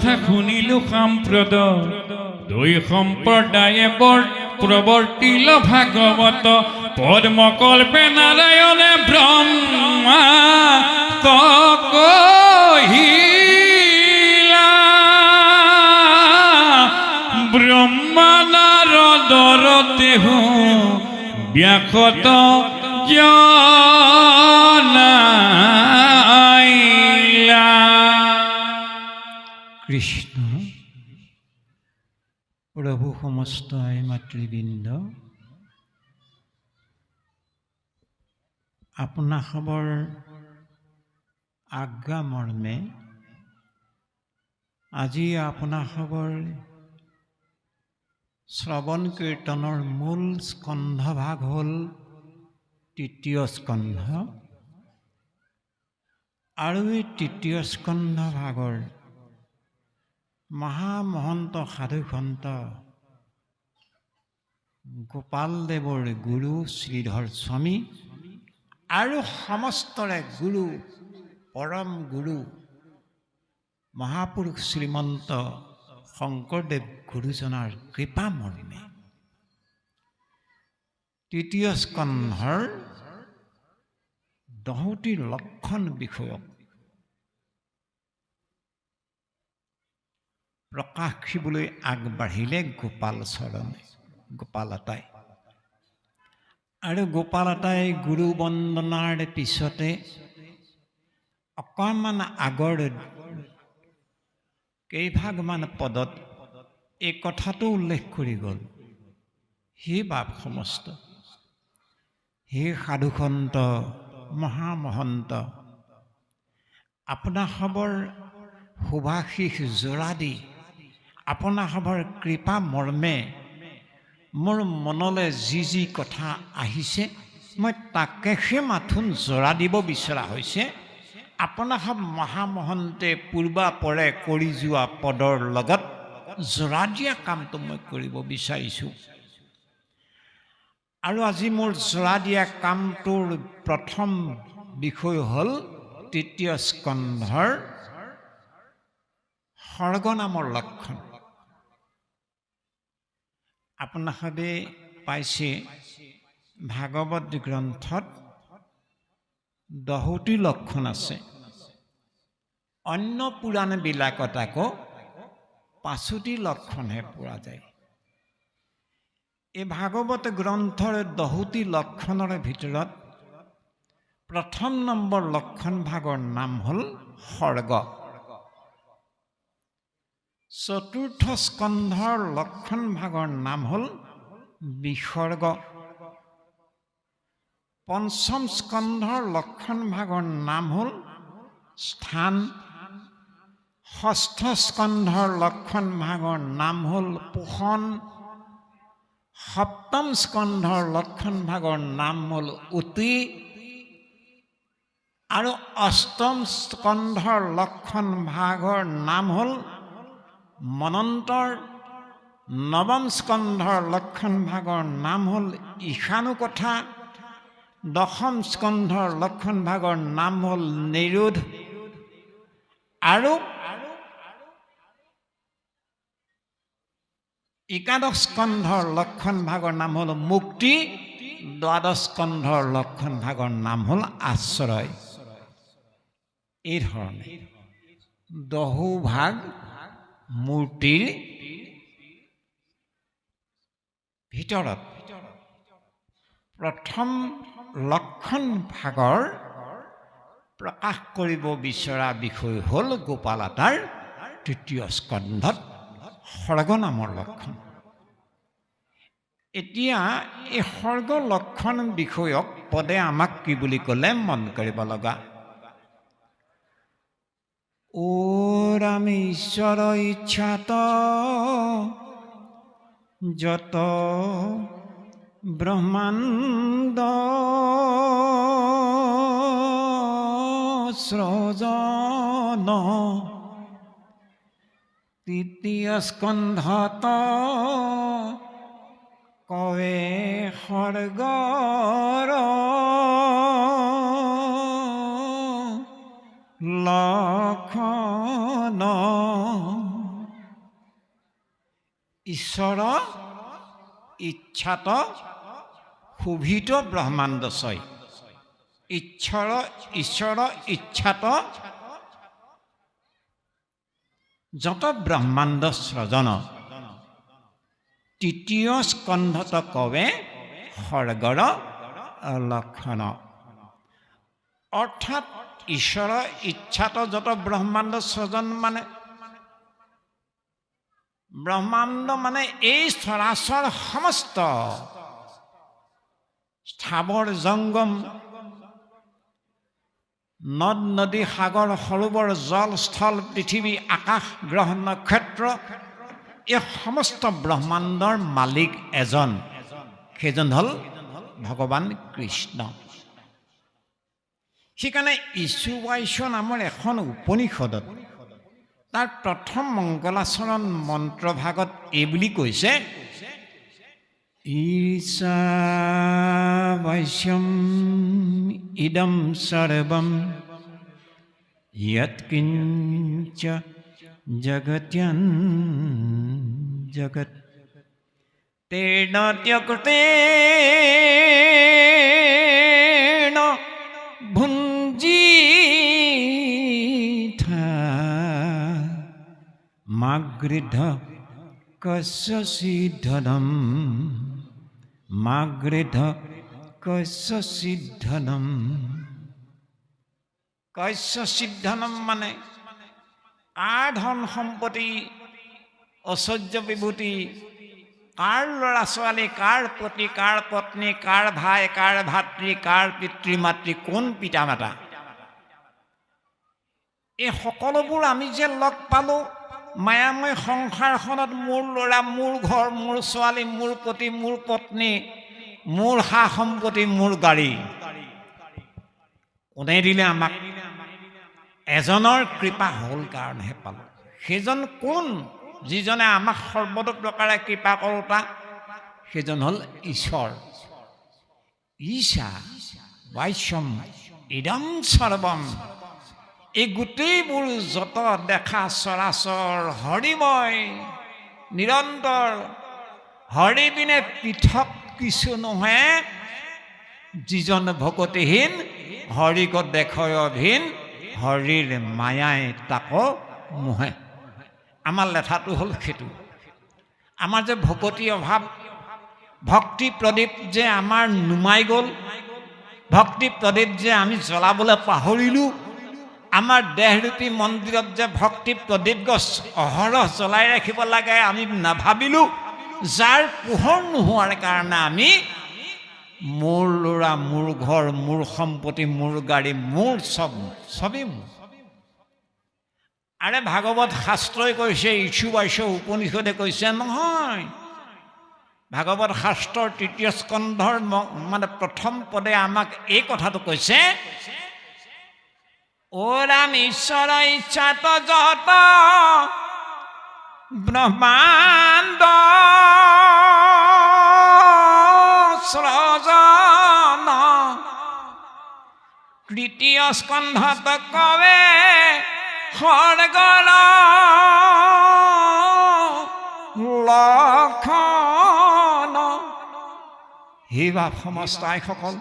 কথা শুনিলো সাম্প্ৰদ দুই সম্প্ৰদায়ে প্ৰৱৰ্তিল ভাগৱত পদ্মকল্পে নাৰায়ণে ব্ৰহ্মা কহিলা ব্ৰহ্মা নাৰদৰ তেহু ব্যাসত জনাইলা। কৃষ্ণ প্ৰভু সমস্ত মাতৃবৃন্দ, আপোনাসৱৰ আজ্ঞা মৰ্মে আজি আপোনাসৱৰ শ্ৰৱণ কীৰ্তনৰ মূল স্কন্ধভাগ হ'ল তৃতীয় স্কন্ধ। আৰু এই তৃতীয় স্কন্ধভাগৰ মহামহন্ত সাধুসন্ত গোপালদেৱৰ গুৰু শ্ৰীধৰ স্বামী আৰু সমস্তৰে গুৰু পৰম গুৰু মহাপুৰুষ শ্ৰীমন্ত শংকৰদেৱ গুৰুজনাৰ কৃপা মৰ্মে তৃতীয় স্কন্ধৰ 10টি লক্ষণ বিষয়ক প্ৰকাশিবলৈ আগবাঢ়িলে গোপালতাই। আৰু গোপালতাই গুৰু বন্দনাৰ পিছতে অকণমান আগৰ কেইভাগমান পদত এই কথাটো উল্লেখ কৰি গ'ল। হে বাপ সমস্ত, হে সাধুসন্ত মহামহন্ত, আপোনাসৱৰ শুভাশীষ জোৰা দি আপোনাসৱৰ কৃপা মৰ্মে মোৰ মনলৈ যি কথা আহিছে মই তাকেহে মাথোন জোৰা দিব বিচৰা হৈছে। আপোনাসৱ মহামহন্তে পূৰ্বাপৰে কৰি যোৱা পদৰ লগত জোৰা দিয়া কামটো মই কৰিব বিচাৰিছোঁ। আৰু আজি মোৰ জোৰা দিয়া কামটোৰ প্ৰথম বিষয় হ'ল তৃতীয় স্কন্ধৰ সৰ্গ নামৰ লক্ষণ। আপোনাসৱে পাইছে ভাগৱত গ্ৰন্থত 10টি লক্ষণ আছে। অন্য পুৰাণবিলাকত আকৌ 5টি লক্ষণহে পোৱা যায়। এই ভাগৱত গ্ৰন্থৰ 10টি লক্ষণৰ ভিতৰত প্ৰথম নম্বৰ লক্ষণ ভাগৰ নাম হ'ল সৰ্গ। চতুৰ্থ স্কন্ধৰ লক্ষণ ভাগৰ নাম হ'ল বিসৰ্গ। পঞ্চম স্কন্ধৰ লক্ষণ ভাগৰ নাম হ'ল স্থান। ষষ্ঠ স্কন্ধৰ লক্ষণ ভাগৰ নাম হ'ল পোষণ। সপ্তম স্কন্ধৰ লক্ষণ ভাগৰ নাম হ'ল উতি। আৰু অষ্টম স্কন্ধৰ লক্ষণ ভাগৰ নাম হ'ল মনন্তৰ। নৱম স্কন্ধৰ লক্ষণ ভাগৰ নাম হ'ল ঈশানুকথা। দশম স্কন্ধৰ লক্ষণ ভাগৰ নাম হ'ল নিৰোধ। আৰু একাদশ স্কন্ধৰ লক্ষণ ভাগৰ নাম হ'ল মুক্তি। দ্বাদশ স্কন্ধৰ লক্ষণ ভাগৰ নাম হ'ল আশ্ৰয়। এই ধৰণে 10 ভাগ মূৰ্তিৰ ভিতৰত প্ৰথম লক্ষণ ভাগৰ প্ৰকাশ কৰিব বিচৰা বিষয় হ'ল গোপালতাৰ তৃতীয় স্কন্ধত সৰ্গ নামৰ লক্ষণ। এতিয়া এই সৰ্গ লক্ষণ বিষয়ক পদে আমাক কি বুলি ক'লে মন কৰিব লগা। ও ৰাম ঈশ্বৰ ইচ্ছাত যত ব্ৰহ্মাণ্ড সৃজন তৃতীয় স্কন্ধত কৱে সৰ্গৰ লক্ষণ ঈশ্বৰ ইচ্ছাত শোভিত ব্ৰহ্মাণ্ডচয়। ঈশ্বৰ ইচ্ছাত যত ব্ৰহ্মাণ্ড সৃজন তৃতীয় স্কন্ধত কবে স্বৰ্গৰ লক্ষণ। অৰ্থাৎ ঈশ্বৰৰ ইচ্ছাত যত ব্ৰহ্মাণ্ড সৃজন মানে ব্ৰহ্মাণ্ড মানে এই চৰাচৰ সমস্ত স্থাৱৰ জংগম, নদ নদী, সাগৰ সৰোবৰ, জল স্থল, পৃথিৱী, আকাশ, গ্ৰহ নক্ষত্ৰ, এই সমস্ত ব্ৰহ্মাণ্ডৰ মালিক এজন, সেইজন হ'ল ভগৱান কৃষ্ণ। সেইকাৰণে ঈশোৱাস্য নামৰ এখন উপনিষদত তাৰ প্ৰথম মংগলাচৰণ মন্ত্ৰভাগত এই বুলি কৈছে, ঈশাৱাস্যম ইদম সৰ্বম য়ৎকিঞ্চ জগত্যন জগৎ তেন ত্যক্তেন ভুঞ্জিথা মাগৃধ কস্য সিদ্ধনম মাগৃধ কস্য সিদ্ধনম। কস্য সিদ্ধনম মানে কাৰ ধন সম্পত্তি, ঐশ্বৰ্য বিভূতি, কাৰ ল'ৰা ছোৱালী, কাৰ পতি, কাৰ পত্নী, কাৰ ভাই, কাৰ ভাতৃ, কাৰ পিতৃ মাতৃ, কোন পিতা মাতা, এই সকলোবোৰ আমি যে লগ পালোঁ মায়াময় সংসাৰখনত, মোৰ ল'ৰা, মোৰ ঘৰ, মোৰ ছোৱালী, মোৰ পতি, মোৰ পত্নী, মোৰ সা সম্পত্তি, মোৰ গাড়ী, কোনে দিলে আমাক? এজনৰ কৃপা হ'ল কাৰণেহে পালোঁ। সেইজন কোন? যিজনে আমাক সৰ্বতো প্ৰকাৰে কৃপা কৰোতা, সেইজন হ'ল ঈশ্বৰ। ঈশা ৱাস্যম ইদম সৰ্বম, এই গোটেইবোৰ যত দেখা চৰাচৰ হৰিময়, নিৰন্তৰ, হৰি বিনে পৃথক কিছু নহয়। যিজন ভকতিহীন, হৰিক দেখয় অভিন, হৰিৰ মায়াই তাক মোহে। আমাৰ লেঠাটো হ'ল সেইটো। আমাৰ যে ভকতি অভাৱ, ভক্তি প্ৰদীপ যে আমাৰ নুমাই গ'ল, ভক্তি প্ৰদীপ যে আমি জ্বলাবলৈ পাহৰিলোঁ, আমাৰ দেহৰূপী মন্দিৰত যে ভক্তি প্ৰদীপ গছ অহৰহ জ্বলাই ৰাখিব লাগে আমি নাভাবিলোঁ, যাৰ পোহৰ নোহোৱাৰ কাৰণে আমি মোৰ ল'ৰা, মোৰ ঘৰ, মোৰ সম্পত্তি, মোৰ গাড়ী, মোৰ চবেই মোৰ। আৰে ভাগৱত শাস্ত্ৰই কৈছে, ঈশোৱাস্য উপনিষদে কৈছে নহয়। ভাগৱত শাস্ত্ৰৰ তৃতীয় স্কন্ধৰ মানে প্ৰথম পদে আমাক এই কথাটো কৈছে, অ ৰাম ঈশ্বৰ ইচ্ছাত যত ব্ৰহ্মাণ্ড সৃজন, তৃতীয় স্কন্ধত কবে স্বৰ্গৰ লক্ষণ। হে বাপ সমস্ত আইসকল,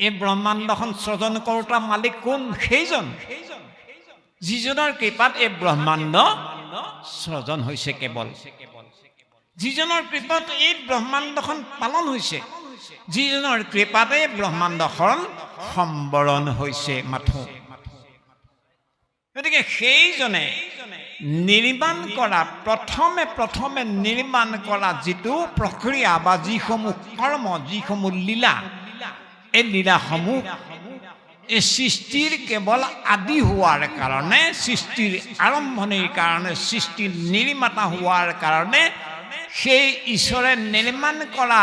এই ব্ৰহ্মাণ্ডখন সৃজন কৰোতা মালিক কোন? সেইজন যিজনৰ কৃপাত এই ব্ৰহ্মাণ্ড সৃজন হৈছে। কেৱল যিজনৰ কৃপাত এই ব্ৰহ্মাণ্ডখন পালন হৈছে, যিজনৰ কৃপাতে এই ব্ৰহ্মাণ্ডখন সম্বৰণ হৈছে মাথো। গতিকে সেইজনে নিৰ্মাণ কৰা, প্ৰথমে নিৰ্মাণ কৰা যিটো প্ৰক্ৰিয়া বা যিসমূহ কৰ্ম, যিসমূহ লীলা, এই লীলাসমূহ এই সৃষ্টিৰ কেৱল আদি হোৱাৰ কাৰণে, সৃষ্টিৰ আৰম্ভণিৰ কাৰণে, সৃষ্টিৰ নিৰ্মাতা হোৱাৰ কাৰণে সেই ঈশ্বৰে নিৰ্মাণ কৰা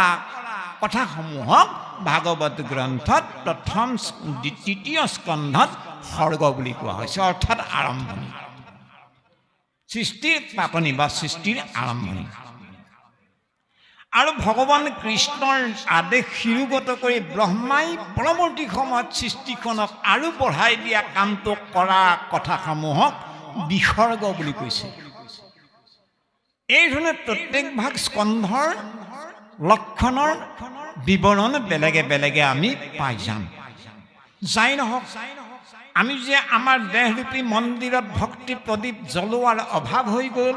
কথাসমূহক ভাগৱত গ্ৰন্থত প্ৰথম তৃতীয় স্কন্ধত স্বৰ্গ বুলি কোৱা হৈছে, অৰ্থাৎ আৰম্ভণি, সৃষ্টিৰ পাতনি বা সৃষ্টিৰ আৰম্ভণি। আৰু ভগৱান কৃষ্ণৰ আদেশ শিৰোগত কৰি ব্ৰহ্মাই পৰৱৰ্তী সময়ত সৃষ্টিখনক আৰু বঢ়াই দিয়া কামটো কৰা কথাসমূহক বিসৰ্গ বুলি কৈছে। এইধৰণে প্ৰত্যেক ভাগ স্কন্ধৰ লক্ষণৰ বিৱৰণ বেলেগে বেলেগে আমি পাই যাম। যাই নহওক, আমি যে আমাৰ দেহৰূপী মন্দিৰত ভক্তি প্ৰদীপ জ্বলোৱাৰ অভাৱ হৈ গ'ল,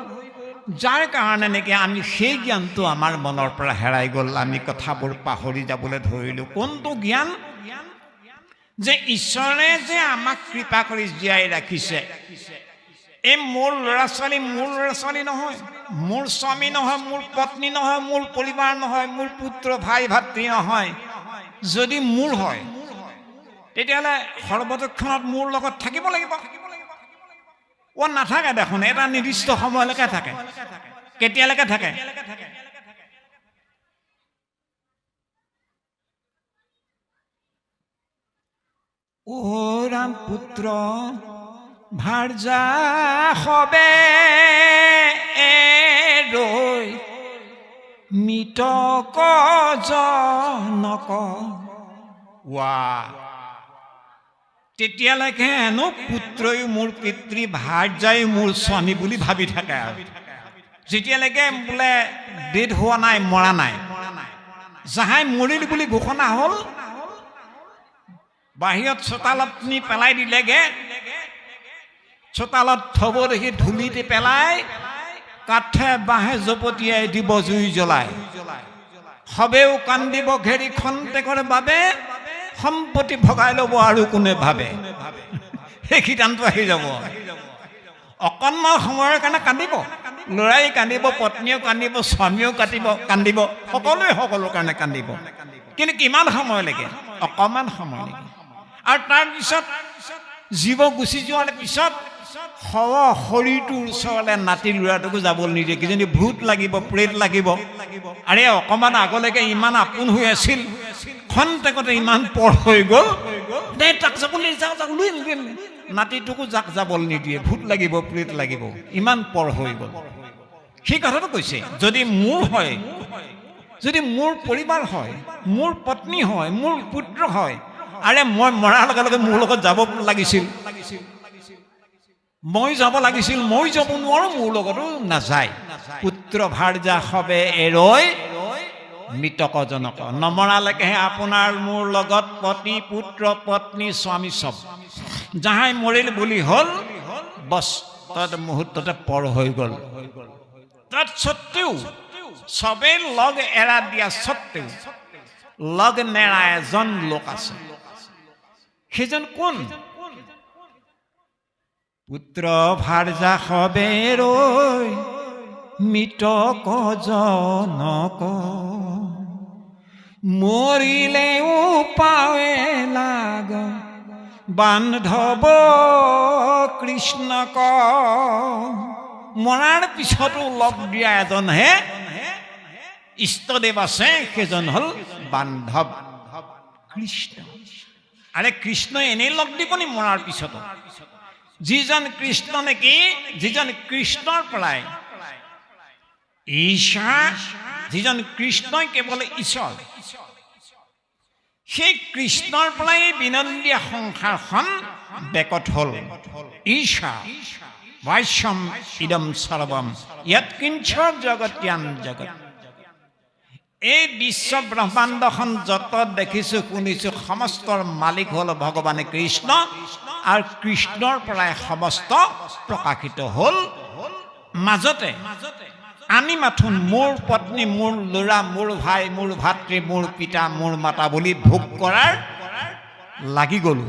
যাৰ কাৰণে নেকি আমি সেই জ্ঞানটো আমাৰ মনৰ পৰা হেৰাই গ'ল, আমি কথাবোৰ পাহৰি যাবলৈ ধৰিলোঁ। কোনটো জ্ঞান? যে ঈশ্বৰে যে আমাক কৃপা কৰি জীয়াই ৰাখিছে। এই মোৰ ল'ৰা ছোৱালী নহয়, মোৰ স্বামী নহয়, মোৰ পত্নী নহয়, মোৰ পৰিবাৰ নহয়, মোৰ পুত্ৰ ভাই ভাতৃ নহয়। যদি মোৰ হয় তেতিয়াহ'লে সৰ্বতক্ষণত মোৰ লগত থাকিব লাগিব। নাথাকে দেখোন, এটা নিৰ্দিষ্ট সময়লৈকে থাকে। কেতিয়ালৈকে থাকে? ও ৰাম পুত্ৰ ভাৰ্যা হবে ৰৈ মৃতক জনক। তেতিয়ালৈকে হেনো পুত্ৰই মোৰ পিতৃ, ভাৰ্যাই মোৰ স্বামী বুলি ভাবি থাকে। আৰু যেতিয়ালৈকে বোলে ডেথ হোৱা নাই, মৰা নাই, যাহাই মৰিল বুলি ঘোষণা হ'ল, বাহিৰত চোতালত নি পেলাই দিলেগে। চোতালত থব দেখি ধূলিতে পেলাই কাঠে বাঁহে জপতিয়াই দিব জুই জ্বলাই। সবেও কান্দিব ঘেৰি খন্তেকৰ বাবে, সম্পত্তি ভগাই ল'ব আৰু কোনে ভাবে। সেই সিদ্ধান্ত আহি যাব। অকণমান সময়ৰ কাৰণে কান্দিব, ল'ৰাই কান্দিব, পত্নীয়েও কান্দিব, স্বামীয়েও কান্দিব, সকলোৱে সকলোৰ কাৰণে কান্দিব। কিন্তু কিমান সময়লৈকে? অকণমান সময়লৈকে। আৰু তাৰপিছত জীৱ গুচি যোৱাৰ পিছত শৰীৰটোৰ ওচৰলৈ নাতি ল'ৰাটোকো যাবলৈ নিদিয়ে। কিজানি ভূত লাগিব, প্ৰেত লাগিব। আৰে অকণমান আগলৈকে ইমান আপোন হৈ আছিল, খন্তেকতে ইমান পৰ হৈ গ'ল, তাক যাবলৈ নাতিটোকো যাক যাবলৈ নিদিয়ে। ভূত লাগিব, প্ৰেত লাগিব, ইমান পৰ হৈ গ'ল। সেই কথাটো কৈছে, যদি মোৰ হয়, যদি মোৰ পৰিবাৰ হয়, মোৰ পত্নী হয়, মোৰ পুত্ৰ হয়, আৰে মই মৰাৰ লগে লগে মোৰ লগত যাব লাগিছিল, মই যাব লাগিছিল, মই যাব নোৱাৰো, মোৰ লগতো নাযায়। পুত্ৰ ভাৰ্যা হবে ৰৈ মৃতক জনক। নমৰালৈকেহে আপোনাৰ মোৰ লগত পতি, পুত্ৰ, পত্নী, স্বামী চব। যাহাই মৰিল বুলি হ'ল, বছ তৎ মুহূৰ্ততে পৰ হৈ গ'ল। তৎসত্ত্বেও চবেই লগ এৰা দিয়া স্বত্তেও লগ নেৰা এজন লোক আছে। সেইজন কোন? পুত্ৰ ভাৰ্যা হবে ৰৈ মৃতক জনক, মৰিলেও পাৱে লাগ বান্ধৱ কৃষ্ণক। মৰাৰ পিছতো লগ দিয়া এজনহে ইষ্টদেৱ আছে, সেইজন হ'ল বান্ধৱ কৃষ্ণ। আৰে কৃষ্ণই এনেই লগ দিব নি মৰাৰ পিছতো? যিজন কৃষ্ণ নেকি, যিজন কৃষ্ণৰ পৰাই ঈশ্বৰ, যিজন কৃষ্ণই কেৱল ঈশ্বৰ, সেই কৃষ্ণৰ পৰাই বিনন্দীয়া সংসাৰখন বেকত হ'ল। ঈশ্বৰ ভাষ্যম ইদম সৰ্বম য়ৎকিঞ্চ জগত্যান জগত। এই বিশ্ব ব্ৰহ্মাণ্ডখন যত দেখিছোঁ শুনিছোঁ, সমস্তৰ মালিক হ'ল ভগৱানে কৃষ্ণ, আৰু কৃষ্ণৰ পৰাই সমস্ত প্ৰকাশিত হ'ল। মাজতে আমি মাথোন মোৰ পত্নী, মোৰ ল'ৰা, মোৰ ভাই, মোৰ ভাতৃ, মোৰ পিতা, মোৰ মাতা বুলি ভোগ কৰাৰ লাগি গ'লো।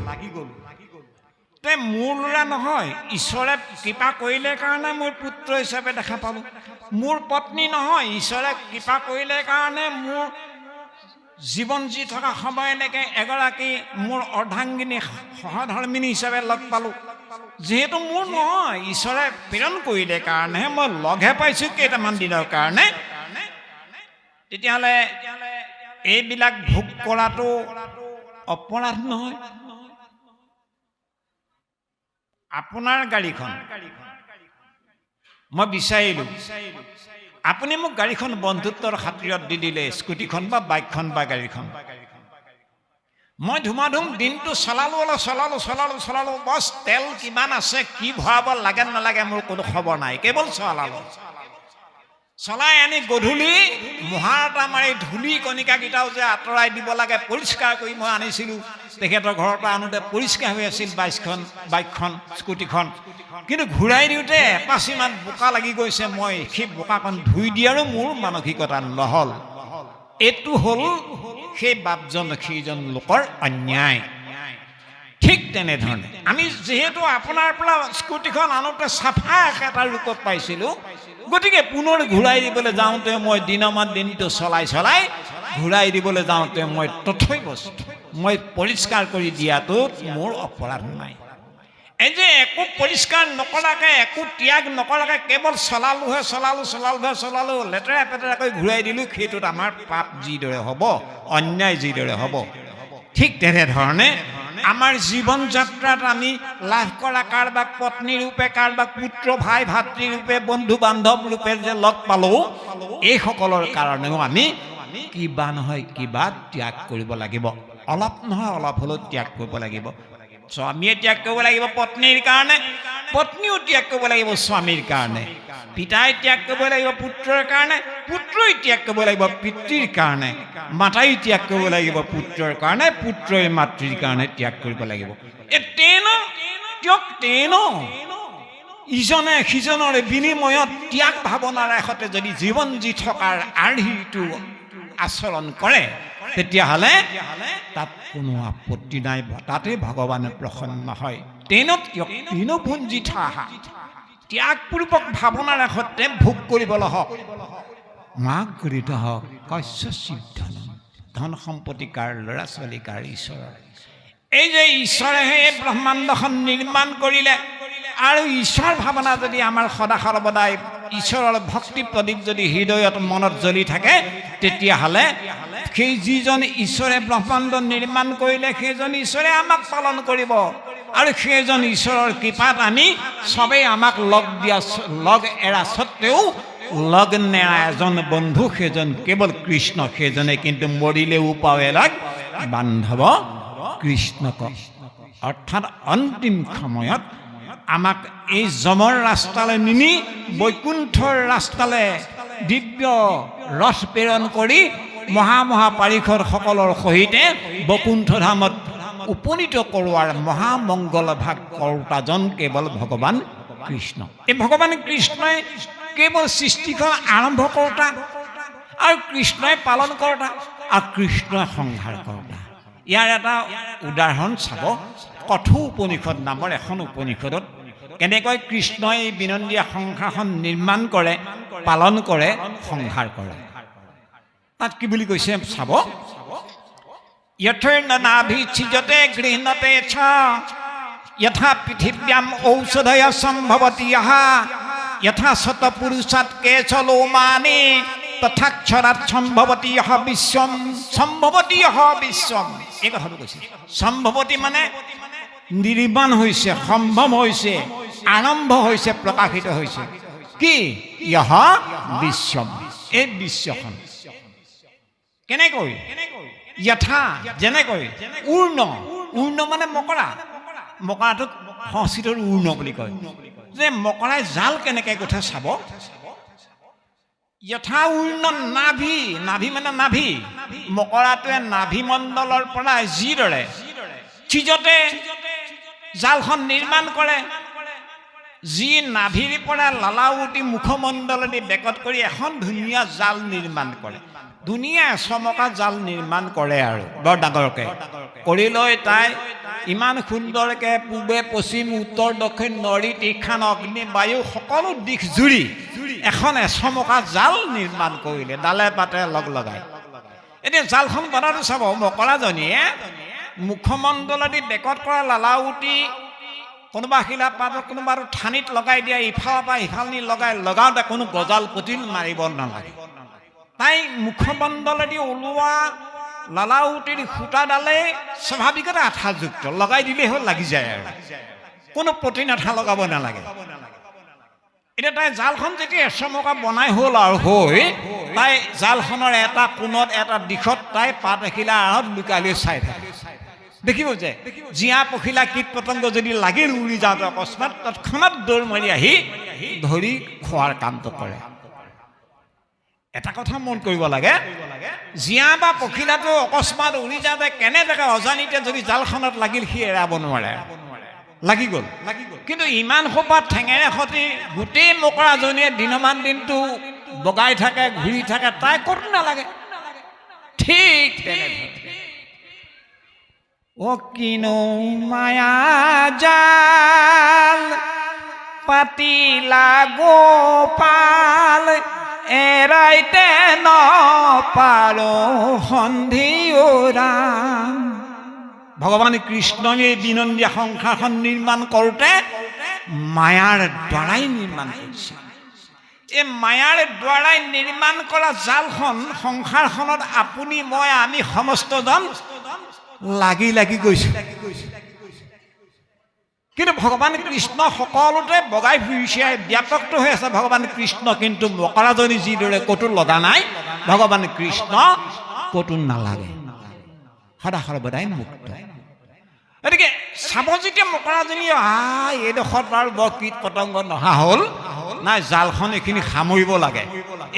তে মোৰ ল'ৰা নহয়, ঈশ্বৰে কৃপা কৰিলে কাৰণে মোৰ পুত্ৰ হিচাপে দেখা পালোঁ। মোৰ পত্নী নহয়, ঈশ্বৰে কৃপা কৰিলে কাৰণে মোৰ জীৱন যি থকা সময়লৈকে এগৰাকী মোৰ অৰ্ধাংগিনী সহধৰ্মিনী হিচাপে লগ পালোঁ। যিহেতু মোৰ নহয়, ঈশ্বৰে প্ৰেৰণ কৰিলে কাৰণেহে মই লগহে পাইছোঁ কেইটামান দিনৰ কাৰণে, তেতিয়াহ'লে এইবিলাক ভোগ কৰাটো অপৰাধ নহয়? আপোনাৰ গাড়ীখন মই বিচাৰিলোঁ, আপুনি মোক গাড়ীখন বন্ধুত্বৰ খাতিৰত দি দিলে, স্কুটিখন বা বাইকখন বা গাড়ীখন। মই ধুমাধুম দিনটো চলালোঁ, বছ তেল কিমান আছে, কি ভৰাব লাগে নালাগে মোৰ কোনো খবৰ নাই, কেৱল চলালোঁ। চলাই আনি গধূলি মোহাৰ এটা মাৰি ধূলি কণিকাকেইটাও যে আঁতৰাই দিব লাগে পৰিষ্কাৰ কৰি মই আনিছিলোঁ তেখেতৰ ঘৰৰ পৰা আনোতে পৰিষ্কাৰ হৈ আছিল বাইকখন স্কুটিখন কিন্তু ঘূৰাই দিওঁতে এপাচিমান বোকা লাগি গৈছে মই সেই বোকাখন ধুই দিয়াৰো মোৰ মানসিকতা নহ'ল এইটো হ'ল সেই বাপজন সেইজন লোকৰ অন্যায় ঠিক তেনেধৰণে আমি যিহেতু আপোনাৰ পৰা স্কুটিখন আনোতে চাফা এটা ৰূপত পাইছিলোঁ গতিকে পুনৰ ঘূৰাই দিবলৈ যাওঁতে মই দিনমান দিনটো চলাই ঘূৰাই দিবলৈ যাওঁতে মই তথ্যই বস্তু মই পৰিষ্কাৰ কৰি দিয়াটোত মোৰ অপৰাধ নাই এই যে একো পৰিষ্কাৰ নকৰাকৈ একো ত্যাগ নকৰাকৈ কেৱল চলালো লেতেৰা পেতেৰাকৈ ঘূৰাই দিলোঁ সেইটোত আমাৰ পাপ যিদৰে হ'ব অন্যায় যিদৰে হ'ব ঠিক তেনেধৰণে আমাৰ জীৱন যাত্ৰাত আমি লাভ কৰা কাৰোবাক পত্নী ৰূপে কাৰোবাক পুত্ৰ ভাই ভাতৃ ৰূপে বন্ধু বান্ধৱ ৰূপে যে লগ পালোঁ এইসকলৰ কাৰণেও আমি কিবা নহয় কিবা ত্যাগ কৰিব লাগিব অলপ নহয় অলপ হ'লেও ত্যাগ কৰিব লাগিব স্বামীয়ে ত্যাগ কৰিব লাগিব পত্নীৰ কাৰণে পত্নীও ত্যাগ কৰিব লাগিব স্বামীৰ কাৰণে পিতাই ত্যাগ কৰিব লাগিব পুত্ৰৰ কাৰণে পুত্ৰই ত্যাগ কৰিব লাগিব পিতৃৰ কাৰণে মাতাই ত্যাগ কৰিব লাগিব পুত্ৰৰ কাৰণে পুত্ৰই মাতৃৰ কাৰণে ত্যাগ কৰিব লাগিব ইজনে সিজনৰ বিনিময়ত ত্যাগ ভাৱনাৰ সৈতে যদি জীৱন জি থকাৰ আৰ্হিটো আচৰণ কৰে তেতিয়াহ'লে তাত কোনো আপত্তি নাই তাতে ভগৱানে প্ৰসন্ন হয় তেনো ভুঞ্জি থাহা ত্যাগপূৰ্বক ভাৱনাৰ সৈতে ভোগ কৰিবলৈ হওক মাক গৃহীত হওক কস্য সিদ্ধন ধন সম্পত্তি কাৰ ল'ৰা ছোৱালী কাৰ ঈশ্বৰৰ এই যে ঈশ্বৰেহে এই ব্ৰহ্মাণ্ডখন নিৰ্মাণ কৰিলে আৰু ঈশ্বৰ ভাৱনা যদি আমাৰ সদা সৰ্বদাই ঈশ্বৰৰ ভক্তি প্ৰদীপ যদি হৃদয়ত মনত জ্বলি থাকে তেতিয়াহ'লে সেই যিজন ঈশ্বৰে ব্ৰহ্মাণ্ড নিৰ্মাণ কৰিলে সেইজন ঈশ্বৰে আমাক পালন কৰিব আৰু সেইজন ঈশ্বৰৰ কৃপাত আমি চবেই আমাক লগ এৰা স্বত্তেও লগ নেৰা এজন বন্ধু সেইজন কেৱল কৃষ্ণ সেইজনে কিন্তু মৰিলেও পাৱে লগ বান্ধৱ কৃষ্ণক অৰ্থাৎ অন্তিম সময়ত আমাক এই যমৰ ৰাস্তালৈ নিনি বৈকুণ্ঠৰ ৰাস্তালৈ দিব্য ৰথ প্ৰেৰণ কৰি মহা পাৰিষদসকলৰ সহিতে বৈকুণ্ঠ ধামত উপনীত কৰোৱাৰ মহামংগল ভাগ কৰোতাজন কেৱল ভগৱান কৃষ্ণ এই ভগৱান কৃষ্ণই কেৱল সৃষ্টিখন আৰম্ভ কৰোতা আৰু কৃষ্ণই পালন কৰোতা আৰু কৃষ্ণই সংহাৰ কৰোতা ইয়াৰ এটা উদাহৰণ চাব কথো উপনিষদ নামৰ এখন উপনিষদত কেনেকৈ কৃষ্ণই এই বিনন্দীয়া সংসাৰখন নিৰ্মাণ কৰে পালন কৰে সংহাৰ কৰে তাত কি বুলি কৈছে চাব यथेर्नाभिच्छिजते गृह्णते च यथा पृथिव्याम औषधय सम्भवति यथा शतपुरुषात् केशलोमानि तथाक्षरात् सम्भवति विश्वम सम्भवति विश्वम এই কথাটো কৈছে সম্ভৱতি মানে নিৰ্মাণ হৈছে সম্ভৱ হৈছে আৰম্ভ হৈছে প্ৰকাশিত হৈছে কি ইহ বিশ্বম এই বিশ্বখন কেনেকৈ যথা যেনেকৈ উৰ্ণ মানে মকৰাটোক সংস্কৃতৰ উৰ্ণ বুলি কয় যে মকৰাই জাল কেনেকৈ কথা চাব যথা উৰ্ণ নাভি মানে নাভি মকৰাটোৱে নাভি মণ্ডলৰ পৰা যিদৰে চিজতে জালখন নিৰ্মাণ কৰে যি নাভিৰ পৰা লালাউটি মুখমণ্ডলেদি বেকত কৰি এখন ধুনীয়া জাল নিৰ্মাণ কৰে ধুনীয়া চমকা জাল নিৰ্মাণ কৰে আৰু বৰ ডাঙৰকৈ কৰি লৈ তাই ইমান সুন্দৰকৈ পূবে পশ্চিম উত্তৰ দক্ষিণ নৰী তীক্ষ্ণ অগ্নি বায়ু সকলো দিশ জুৰি এখন এচমকা জাল নিৰ্মাণ কৰিলে ডালে পাতে লগাই এতিয়া জালখন বনাটো চাব মকৰাজনীয়ে মুখমণ্ডলেদি বেকত কৰা লালাউটি কোনোবা শিলা পাতত কোনোবা ঠানিত লগাই দিয়া ইফালৰ পৰা সিফাল নি লগাওঁতে কোনো গজাল পুতিল মাৰিব নালাগে তাই মুখমণ্ডলেদি ওলোৱা লালাউটিৰ সূতাডালে স্বাভাৱিকতে আঠাযুক্ত লগাই দিলেই হ'ল লাগি যায় আৰু কোনো প্ৰটিন আঠা লগাব নালাগে এতিয়া তাই জালখন যেতিয়া এচমকা বনাই হ'ল আৰু হৈ তাই জালখনৰ এটা কোণত এটা দিশত তাই পাত এখিলা আঁৰত লুকাই লৈ চাই থাকে দেখিব যে জীয়া পখিলা কীট পতংগ যদি লাগিল উৰি যাওঁতে অকস্মাত তৎক্ষণাত দৌৰ মাৰি আহি ধৰি খোৱাৰ কামটো কৰে এটা কথা মন কৰিব লাগে, জীয়া বা পখিলাটো অকস্মাত উৰি যাওঁতে কেনেবাকৈ অজানিতে যদি জালখনত লাগিল সি এৰাব নোৱাৰে, লাগি গ'ল। কিন্তু ইমান সোপা ঠেঙেৰে সতি গোটেই মকৰাজনীয়ে দিনমান দিনটো বগাই থাকে, ঘূৰি থাকে, তাই ক'তো নালাগে। ঠিক তেনেধৰণে অ কিনো মায়া জাল পাতিলা গোপাল এৰাইতে নপাৰো সন্ধিওৰাম। ভগৱান কৃষ্ণই এই বিনন্দীয়া সংসাৰখন নিৰ্মাণ কৰোঁতে মায়াৰ দ্বাৰাই নিৰ্মাণ কৰিছে। এই মায়াৰ দ্বাৰাই নিৰ্মাণ কৰা জালখন সংসাৰখনত আপুনি মই আমি সমস্তজন লাগি লাগি গৈছোঁ। কিন্তু ভগৱান কৃষ্ণ সকলোতে বগাই ফুৰিছে, ব্যাপকটো হৈ আছে ভগৱান কৃষ্ণ, কিন্তু মকৰাজনী যিদৰে ক'তো লগা নাই, ভগৱান কৃষ্ণ ক'তো নালাগে, সদা সৰ্বদাই মুক্ত। গতিকে চাব যেতিয়া মকৰাজনী এইডোখৰত বাৰু বৰ কীট পতংগ নহা হ'ল, নাই জালখন এইখিনি সামৰিব লাগে,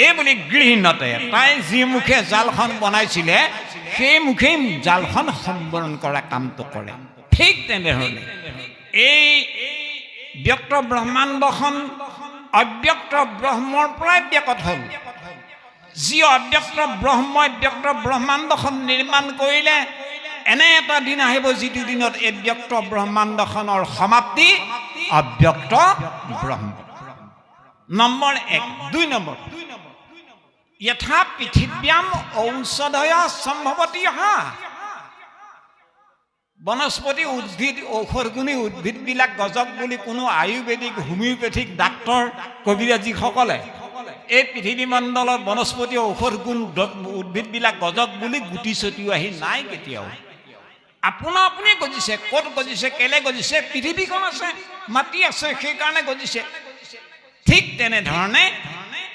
এই বুলি গৃহিণীতে তাই যি মুখে জালখন বনাইছিলে সেই মুখেই জালখন সম্বৰণ কৰা কামটো কৰে। ঠিক তেনেধৰণে এই ব্যক্ত ব্ৰহ্মাণ্ডখন অব্যক্ত ব্ৰহ্মৰ পৰাই ব্যাকত হ'ল। যি অব্যক্ত ব্ৰহ্মই ব্যক্ত ব্ৰহ্মাণ্ডখন নিৰ্মাণ কৰিলে, এনে এটা দিন আহিব যিটো দিনত এই ব্যক্ত ব্ৰহ্মাণ্ডখনৰ সমাপ্তি অব্যক্ত ব্ৰহ্ম। নম্বৰ 1। 2 নম্বৰ, যথা পৃথিব্যাম ঔষধয় সম্ভৱতী হা। বনস্পতি উদ্ভিদ ঔষধগুণী উদ্ভিদবিলাক গজক বুলি কোনো আয়ুৰ্বেদিক হোমিওপেথিক ডাক্তৰ কবিৰাজীসকলে এই পৃথিৱীমণ্ডলত বনস্পতি ঔষধ গুণ উদ্ভিদবিলাক গজক বুলি গুটি ছটিও আহি নাই কেতিয়াও। আপুনি গজিছে, ক'ত গজিছে, কেলে গজিছে, পৃথিৱীখন আছে, মাটি আছে, সেইকাৰণে গজিছে। ঠিক তেনেধৰণে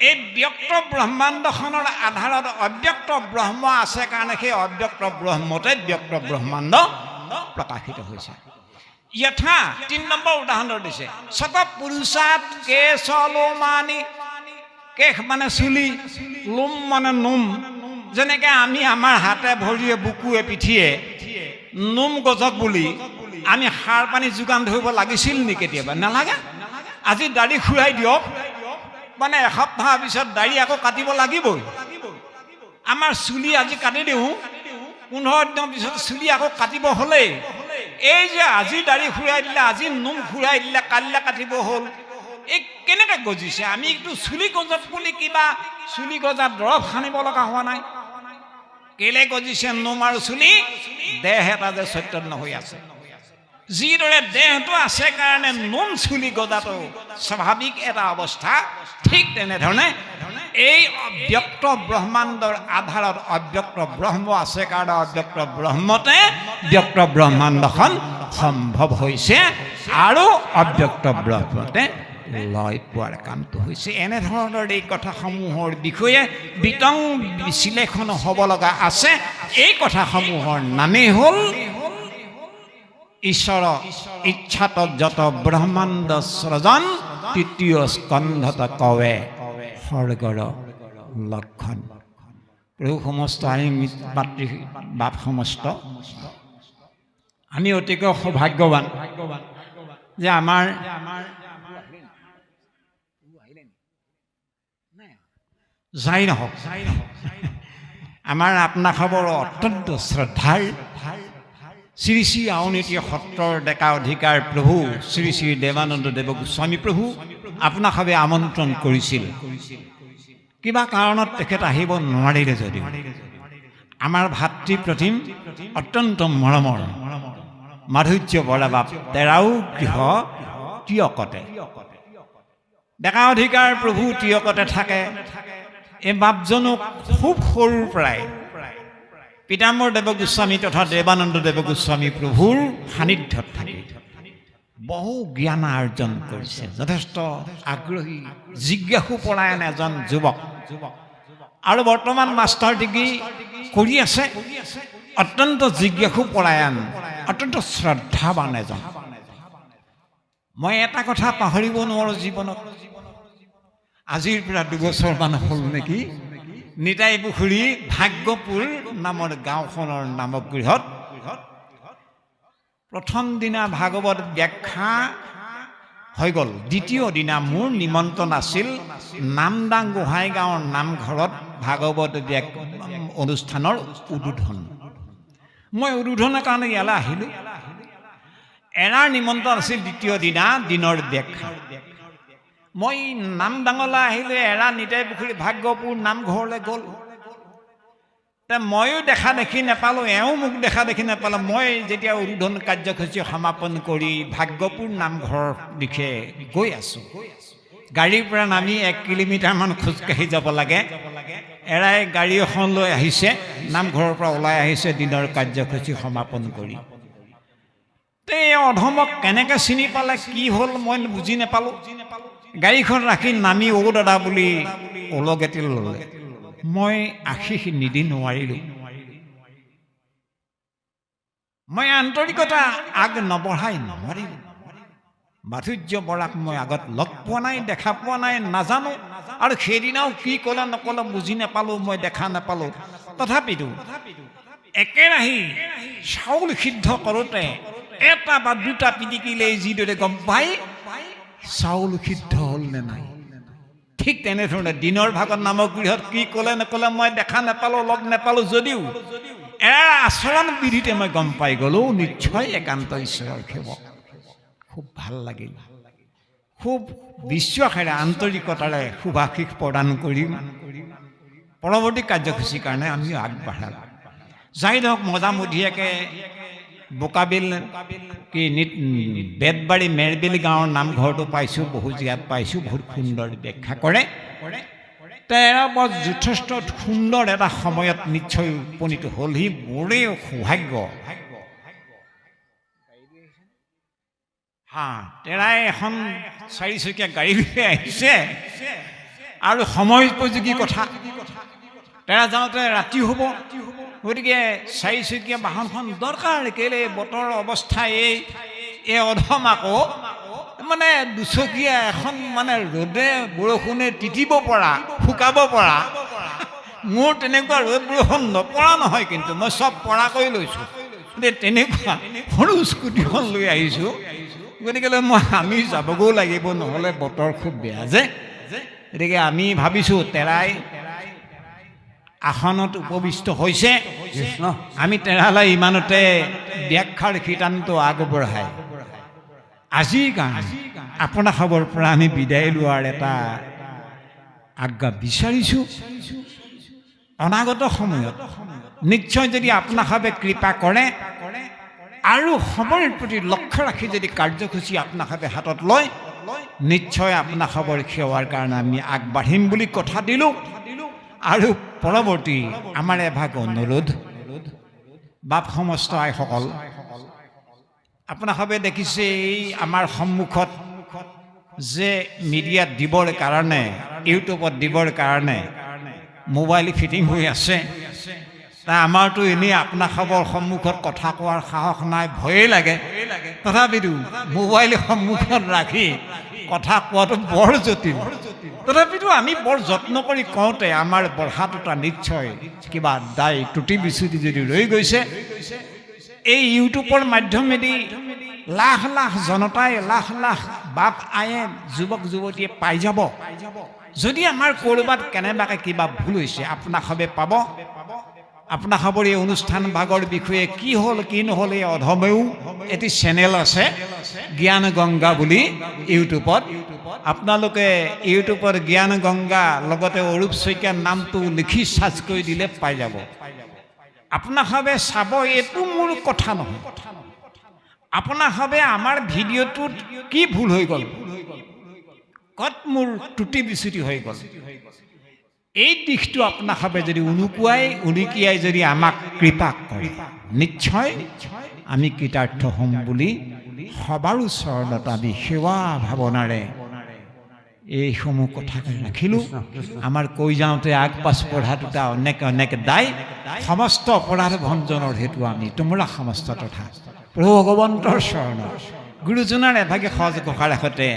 এই ব্যক্ত ব্ৰহ্মাণ্ডখনৰ আধাৰত অব্যক্ত ব্ৰহ্ম আছে কাৰণে সেই অব্যক্ত ব্ৰহ্মতে ব্যক্ত ব্ৰহ্মাণ্ড প্ৰকাশিত হৈছে। যথা 3 নম্বৰ উদাহৰণ দিছে, সত পুৰুষাত কেশ লোমানি। কেশ মানে চুলি, লোম মানে নোম। যেনেকৈ আমি আমাৰ হাতে ভৰিয়ে বুকুৱে পিঠিয়ে নোম গজক বুলি আমি সাৰ পানী যোগান ধৰিব লাগিছিল নেকি? কেতিয়াবা নালাগে। আজি দাড়ি খুৰাই দিয়ক, মানে এসপ্তাহৰ পিছত দাড়ি আকৌ কাটিব লাগিবই। আমাৰ চুলি আজি কাটি দিওঁ, 15 দিনৰ পিছত চুলি আকৌ কাটিব হ'লেই। এই যে আজি দাড়ি খুৰাই দিলে, আজি নোম খুৰাই দিলে, কালিলে কাটিব হ'ল, এই কেনেকৈ গজিছে? আমি এইটো চুলি গজত বুলি কিবা চুলি গজাত দৰৱ সানিব লগা হোৱা নাই। কেলে গজিছে নোম আৰু চুলি? দেহ এটা যে চৈতন্য হৈ আছে, যিদৰে দেহটো আছে কাৰণে নোম চুলি গজাটো স্বাভাৱিক এটা অৱস্থা। ঠিক তেনেধৰণে এই অব্যক্ত ব্ৰহ্মাণ্ডৰ আধাৰত অব্যক্ত ব্ৰহ্ম আছে কাৰণে অব্যক্ত ব্ৰহ্মতে ব্যক্ত ব্ৰহ্মাণ্ডখন সম্ভৱ হৈছে আৰু অব্যক্ত ব্ৰহ্মতে লয় পোৱাৰ কামটো হৈছে। এনেধৰণৰ এই কথাসমূহৰ বিষয়ে বিতং বিশ্লেষণ হ'ব লগা আছে। এই কথাসমূহৰ নামেই হ'ল ঈশ্বৰ ইচ্ছাত যত ব্ৰহ্মাণ্ড সৃজন তৃতীয় স্কন্ধত কৱে স্বৰ্গৰ লক্ষণ। প্ৰভু সমস্ত আমি মাতৃ বাপ সমস্ত আমি অতিকৈ সৌভাগ্যৱান যে আমাৰ যাই নহওক আমাৰ আপনা খবৰ অত্যন্ত শ্ৰদ্ধাৰ শ্ৰী শ্ৰী আউনীতি সত্ৰৰ ডেকা অধিকাৰ প্ৰভু শ্ৰী শ্ৰী দেৱানন্দ দেৱ গোস্বামী প্ৰভু আপোনাক সবে আমন্ত্ৰণ কৰিছিল। কিবা কাৰণত তেখেত আহিব নোৱাৰিলে যদিও আমাৰ ভাতৃ প্ৰতিম অত্যন্ত মৰমৰ মাধুৰ্য বৰা বাপ তেৰাও গৃহ তিয়কতে, ডেকা অধিকাৰ প্ৰভু তিয়কতে থাকে। এই বাপজনক খুব সৰুৰ পৰাই পিতাম্বৰ দেৱ গোস্বামী তথা দেৱানন্দ দেৱ গোস্বামী প্ৰভুৰ সান্নিধ্যত থাকি বহু জ্ঞান অৰ্জন কৰিছে। যথেষ্ট আগ্ৰহী জিজ্ঞাসু পৰায়ণ এজন যুৱক আৰু বৰ্তমান মাষ্টাৰ ডিগ্ৰী কৰি আছে। অত্যন্ত জিজ্ঞাসু পৰায়ণ, অত্যন্ত শ্ৰদ্ধাৱান এজন। মই এটা কথা পাহৰিব নোৱাৰোঁ জীৱনত, আজিৰ পৰা 2 বছৰমান হ'ল নেকি, নিতাই পুখুৰী ভাগ্যপুৰ নামৰ গাঁওখনৰ নামগৃহত প্ৰথম দিনা ভাগৱত ব্যাখ্যা হৈ গ'ল। দ্বিতীয় দিনা মোৰ নিমন্ত্ৰণ আছিল নামদাং গোহাঁই গাঁৱৰ নামঘৰত ভাগৱত অনুষ্ঠানৰ উদ্বোধন। মই উদ্বোধনৰ কাৰণে ইয়ালৈ আহিলোঁ। এৰাৰ নিমন্ত্ৰণ আছিল দ্বিতীয় দিনা দিনৰ ব্যাখ্যা। মই নামদাঙলৈ আহিলোঁ। এৰা নিতাই পুখুৰী ভাগ্যপুৰ নামঘৰলৈ গ'ল। ময়ো দেখা দেখি নাপালোঁ, এওঁ মোক দেখা দেখি নাপালোঁ। মই যেতিয়া উদ্বোধন কাৰ্যসূচী সমাপন কৰি ভাগ্যপুৰ নামঘৰৰ দিশে গৈ আছোঁ, গাড়ীৰ পৰা নামি 1 কিলোমিটাৰমান খোজকাঢ়ি যাব লাগে। এৰাই গাড়ী এখন লৈ আহিছে, নামঘৰৰ পৰা ওলাই আহিছে দিনৰ কাৰ্যসূচী সমাপন কৰি। এই অধমক কেনেকৈ চিনি পালে, কি হ'ল মই বুজি নাপালোঁ। গাড়ীখন ৰাখি নামি দাদা বুলি ওলগেটি ল'লে। মই আশীষ নিদি নোৱাৰিলোঁ। মই আন্তৰিকতা আগ নবঢ়াই নোৱাৰিলোঁ। মাধুৰ্য বৰাক মই আগত লগ পোৱা নাই, দেখা পোৱা নাই, নাজানো। আৰু সেইদিনাও কি ক'লে নক'লে বুজি নাপালোঁ, মই দেখা নাপালোঁ। তথাপিতো একেৰাহি চাউল সিদ্ধ কৰোঁতে এটা বা দুটা পিটিকিলে যিদৰে গম পাই চাউল সিদ্ধ হ'ল নে নাই, ঠিক তেনেধৰণে দিনৰ ভাগত নামগৃহত কি ক'লে নক'লে মই দেখা নাপালোঁ, লগ নাপালোঁ। যদিও এৰাৰ আচৰণ বিধিতে মই গম পাই গ'লোঁ নিশ্চয় একান্ত ঈশ্বৰৰ সেৱক। খুব ভাল লাগিল। খুব বিশ্বাসেৰে আন্তৰিকতাৰে শুভাশীষ প্ৰদান কৰিম। পৰৱৰ্তী কাৰ্যসূচীৰ কাৰণে আমি আগবাঢ়ালোঁ। যাই ধৰক মজামুধীয়াকৈ বোকাবিল কি বেতবাৰী মেৰবিল গাঁৱৰ নামঘৰটো পাইছোঁ, বহু জেগাত পাইছোঁ। বহুত সুন্দৰ ব্যাখ্যা কৰে। তেওঁ বৰ যথেষ্ট সুন্দৰ এটা সময়ত নিশ্চয় উপনীত হ'লহি। মোৰেই সৌভাগ্য। তেৰাই এখন 4চকীয়া গাড়ী লৈ আহিছে আৰু সময় উপযোগী কথা। তেৰা যাওঁতে ৰাতি হ'ব, গতিকে 4চকীয়া বাহনখন দৰকাৰ। কেলে বতৰৰ অৱস্থা এই অধম আকৌ মানে 2চকীয়া এখন মানে ৰ'দে বৰষুণে তিতিব পৰা, শুকাব পৰা। মোৰ তেনেকুৱা ৰ'দ বৰষুণ নপৰা নহয়, কিন্তু মই চব পৰাকৈ লৈছোঁ। তেনেকুৱা সৰু স্কুটিখন লৈ আহিছোঁ। গতিকেলৈ আমি যাবগৈও লাগিব, নহ'লে বতৰ খুব বেয়া যে। গতিকে আমি ভাবিছোঁ তেৰাই আসনত উপবিষ্ট হৈছে। আমি তেৰালৈ ইমানতে ব্যাখ্যাৰ সিদ্ধান্ত আগবঢ়াই আজিৰ কাৰণে আপোনাৰ খবৰ পৰা আমি বিদায় লোৱাৰ এটা আজ্ঞা বিচাৰিছোঁ। অনাগত সময়ত নিশ্চয় যদি আপোনাভাৱে কৃপা কৰে আৰু সময়ৰ প্ৰতি লক্ষ্য ৰাখি যদি কাৰ্যসূচী আপোনাভাৱে হাতত লয়, নিশ্চয় আপোনাৰ খবৰ সেৱাৰ কাৰণে আমি আগবাঢ়িম বুলি কথা দিলোঁ। আৰু পৰৱৰ্তী আমাৰ এভাগ অনুৰোধ, বাপ সমস্ত আইসকল, আপোনাভাৱে দেখিছে এই আমাৰ সন্মুখত যে মিডিয়াত দিবৰ কাৰণে, ইউটিউবত দিবৰ কাৰণে মোবাইল ফিটিং হৈ আছে। আমাৰতো এনেই আপোনাৰ খবৰ সন্মুখত কথা কোৱাৰ সাহস নাই, ভয়েই লাগে। তথাপিতো মোবাইল সন্মুখত ৰাখি কথা কোৱাটো বৰ জটিল। তথাপিতো আমি বৰ যত্ন কৰি কওঁতে আমাৰ বঢ়াটোটা নিশ্চয় কিবা দায় ত্ৰুটি বিচ্যুতি যদি ৰৈ গৈছে। এই ইউটিউবৰ মাধ্যমেদি লাখ লাখ জনতাই, লাখ লাখ বাপ আয়ে, যুৱক যুৱতীয়ে পাই যাব। যদি আমাৰ ক'ৰবাত কেনেবাকৈ কিবা ভুল হৈছে আপোনাসবে পাব। আপোনাসবৰ এই অনুষ্ঠান ভাগৰ বিষয়ে কি হ'ল কি নহ'ল, এই অধমেও এটি চেনেল আছে জ্ঞান গংগা বুলি ইউটিউবত। আপোনালোকে ইউটিউবত জ্ঞান গংগা লগতে অৰূপ শইকীয়াৰ নামটো লিখি চাৰ্চ কৰি দিলে পাই যাব। আপোনাসবে চাব, এইটো মোৰ কথা নহয়। আপোনাসবে আমাৰ ভিডিঅ'টোত কি ভুল হৈ গ'ল, ক'ত মোৰ ত্ৰুটি বিচ্যুতি হৈ গ'ল, এই দিশটো আপোনাসবে যদি উনুকিয়াই যদি আমাক কৃপা কৰে, নিশ্চয় আমি কৃতাৰ্থ হ'ম বুলি সবাৰো চৰণত আমি সেৱা ভাৱনাৰে এইসমূহ কথাকে ৰাখিলোঁ। আমাৰ কৈ যাওঁতে আগ পাছ পঢ়া দুটা অনেক অনেক দায়, সমস্ত অপৰাধ ভঞ্জনৰ হেতু আমি তোমৰা সমস্ত তথা প্ৰভু ভগৱন্তৰ চৰণত গুৰুজনাৰ এভাগে সজ ঘোষাৰ সৈতে